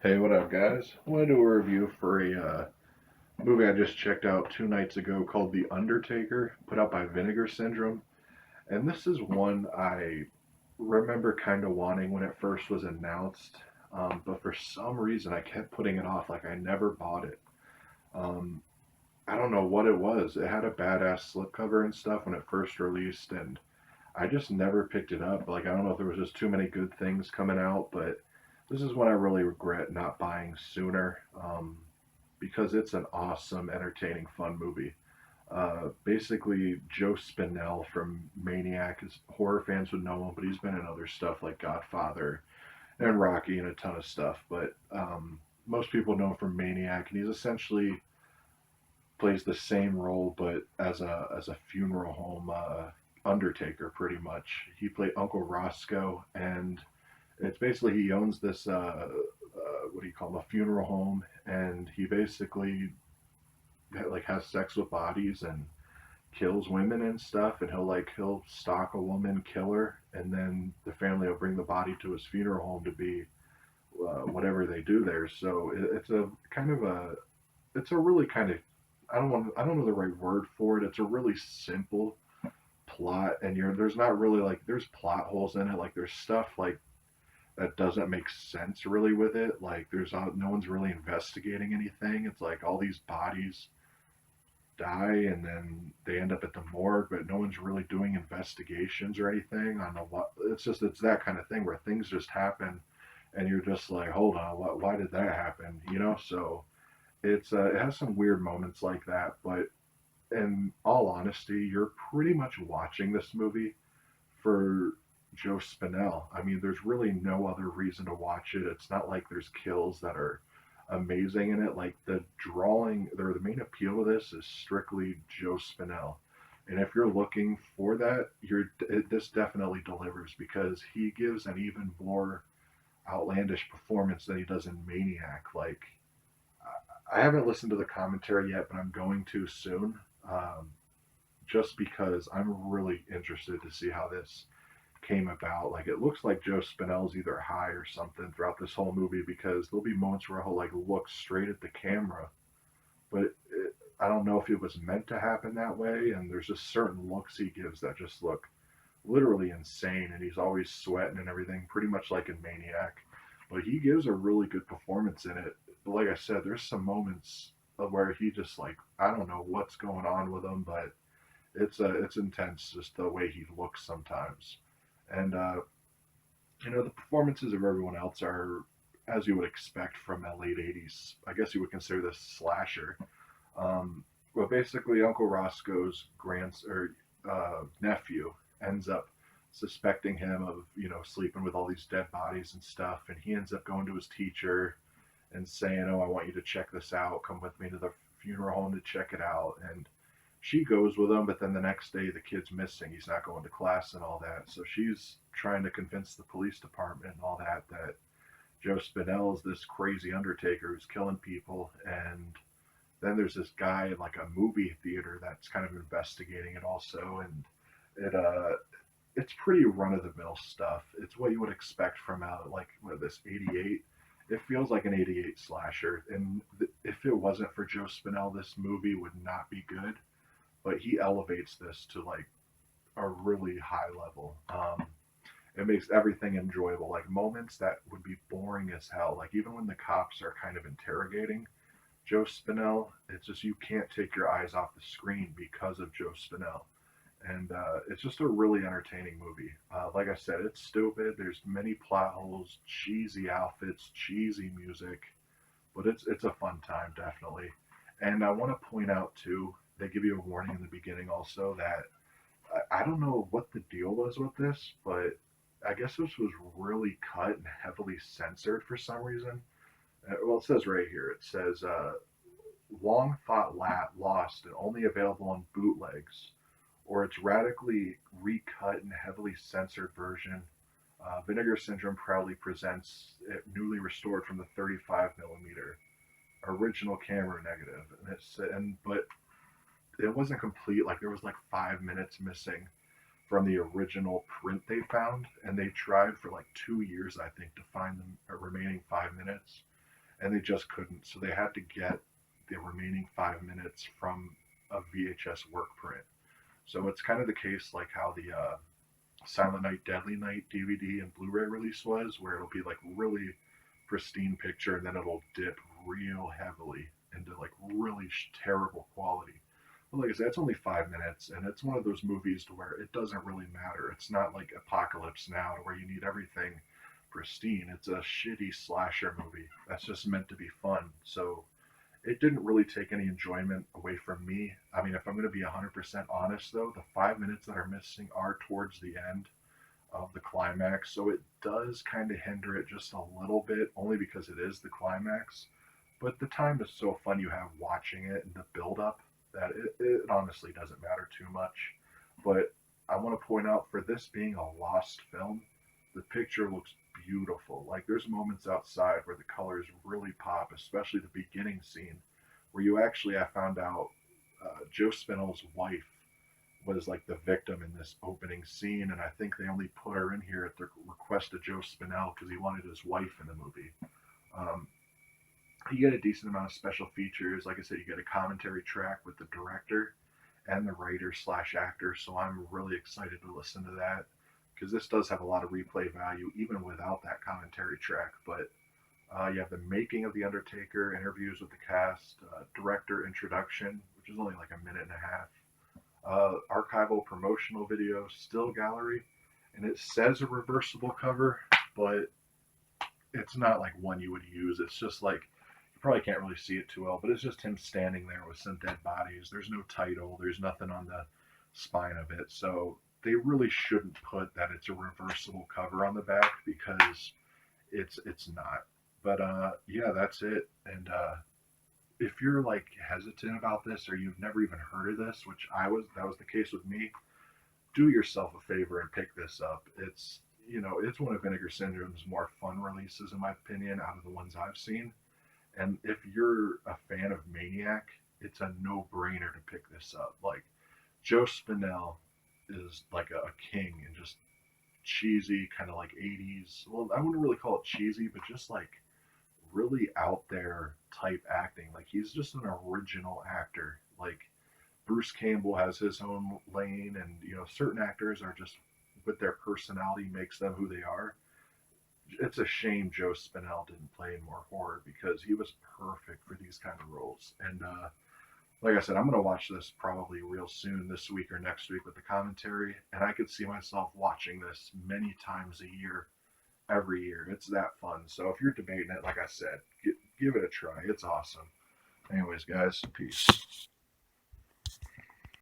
Hey, what up, guys? I want to do a review for a movie I just checked out 2 nights ago called The Undertaker, put out by Vinegar Syndrome. And this is one I remember kind of wanting when it first was announced, but for some reason I kept putting it off. Like I never bought it. Um, I don't know what it was. It had a badass slipcover and stuff when it first released, and I just never picked it up. Like I don't know if there was just too many good things coming out, but this is one I really regret not buying sooner, because it's an awesome, entertaining, fun movie. Basically, Joe Spinell from Maniac, is horror fans would know him, but he's been in other stuff like Godfather and Rocky and a ton of stuff. But most people know him from Maniac, and he's essentially plays the same role, but as a funeral home undertaker, pretty much. He played Uncle Roscoe, and it's basically he owns this what do you call them, a funeral home, and he basically like has sex with bodies and kills women and stuff, and he'll stalk a woman, kill her, and then the family will bring the body to his funeral home to be whatever they do there. So it's a kind of a it's a really kind of I don't know the right word for it. It's a really simple plot, and there's not really like there's plot holes in it. Like there's stuff like that doesn't make sense really with it. Like there's no one's really investigating anything. It's like all these bodies die and then they end up at the morgue, but no one's really doing investigations or anything on the what. It's that kind of thing where things just happen, and you're just like, hold on, why did that happen? So it has some weird moments like that, but in all honesty, you're pretty much watching this movie for Joe Spinell. I mean, there's really no other reason to watch it. It's not like there's kills that are amazing in it. Like the drawing, or the main appeal of this is strictly Joe Spinell. And if you're looking for that, this definitely delivers because he gives an even more outlandish performance than he does in Maniac. Like I haven't listened to the commentary yet, but I'm going to soon. Um, just because I'm really interested to see how this came about. Like it looks like Joe Spinell's either high or something throughout this whole movie because there'll be moments where he'll like look straight at the camera, but I don't know if it was meant to happen that way. And there's just certain looks he gives that just look literally insane, and he's always sweating and everything, pretty much like in Maniac. But he gives a really good performance in it. But like I said, there's some moments of where he just like I don't know what's going on with him, but it's intense just the way he looks sometimes. And the performances of everyone else are as you would expect from a late '80s. I guess you would consider this slasher. Well, basically, Uncle Roscoe's nephew ends up suspecting him of sleeping with all these dead bodies and stuff, and he ends up going to his teacher and saying, "Oh, I want you to check this out. Come with me to the funeral home to check it out." And she goes with him, but then the next day the kid's missing. He's not going to class and all that. So she's trying to convince the police department and all that Joe Spinell is this crazy undertaker who's killing people. And then there's this guy in like a movie theater that's kind of investigating it also. And it's pretty run of the mill stuff. It's what you would expect from this '88. It feels like an '88 slasher. And if it wasn't for Joe Spinell, this movie would not be good, but he elevates this to like a really high level. It makes everything enjoyable. Like moments that would be boring as hell. Like even when the cops are kind of interrogating Joe Spinell, it's just you can't take your eyes off the screen because of Joe Spinell. And it's just a really entertaining movie. Like I said, it's stupid. There's many plot holes, cheesy outfits, cheesy music, but it's a fun time definitely. And I want to point out too, they give you a warning in the beginning also that I don't know what the deal was with this, but I guess this was really cut and heavily censored for some reason. Well, it says right here, it says long thought lost and only available on bootlegs, or its radically recut and heavily censored version. Vinegar Syndrome proudly presents it newly restored from the 35 millimeter original camera negative, but it wasn't complete. Like there was like 5 minutes missing from the original print they found, and they tried for like 2 years, I think, to find the remaining 5 minutes. and they just couldn't. So they had to get the remaining 5 minutes from a VHS work print. So it's kind of the case like how the Silent Night, Deadly Night DVD and Blu-ray release was, where it'll be like really pristine picture, and then it'll dip real heavily into like really terrible quality. But like I said, it's only 5 minutes, and it's one of those movies to where it doesn't really matter. It's not like Apocalypse Now, to where you need everything pristine. It's a shitty slasher movie that's just meant to be fun. So it didn't really take any enjoyment away from me. I mean, if I'm going to be 100% honest, though, the 5 minutes that are missing are towards the end of the climax. So it does kind of hinder it just a little bit, only because it is the climax. But the time is so fun you have watching it and the build up that it honestly doesn't matter too much. But I want to point out, for this being a lost film, the picture looks beautiful. Like, there's moments outside where the colors really pop, especially the beginning scene where you actually, I found out, Joe Spinell's wife was like the victim in this opening scene, and I think they only put her in here at the request of Joe Spinell because he wanted his wife in the movie. Um, you get a decent amount of special features. Like I said, you get a commentary track with the director and the writer slash actor, so I'm really excited to listen to that because this does have a lot of replay value even without that commentary track. But you have the making of The Undertaker, interviews with the cast, director introduction, which is only like a minute and a half, archival promotional video, still gallery, and it says a reversible cover, but it's not like one you would use. It's just like, you probably can't really see it too well, but it's just him standing there with some dead bodies. There's no title, there's nothing on the spine of it, so they really shouldn't put that it's a reversible cover on the back because it's not. But yeah, that's it. And if you're like hesitant about this, or you've never even heard of this, which that was the case with me, do yourself a favor and pick this up. It's one of Vinegar Syndrome's more fun releases, in my opinion, out of the ones I've seen. And if you're a fan of Maniac, it's a no-brainer to pick this up. Like, Joe Spinell is like a king, and just cheesy, kind of like 80s. Well, I wouldn't really call it cheesy, but just like really out there type acting. Like, he's just an original actor. Like, Bruce Campbell has his own lane, and certain actors are just, with their personality, makes them who they are. It's a shame Joe Spinell didn't play in more horror because he was perfect for these kind of roles. And like I said, I'm gonna watch this probably real soon, this week or next week, with the commentary, and I could see myself watching this many times a year, every year. It's that fun. So if you're debating it, like I said, give it a try. It's awesome. Anyways, guys, peace.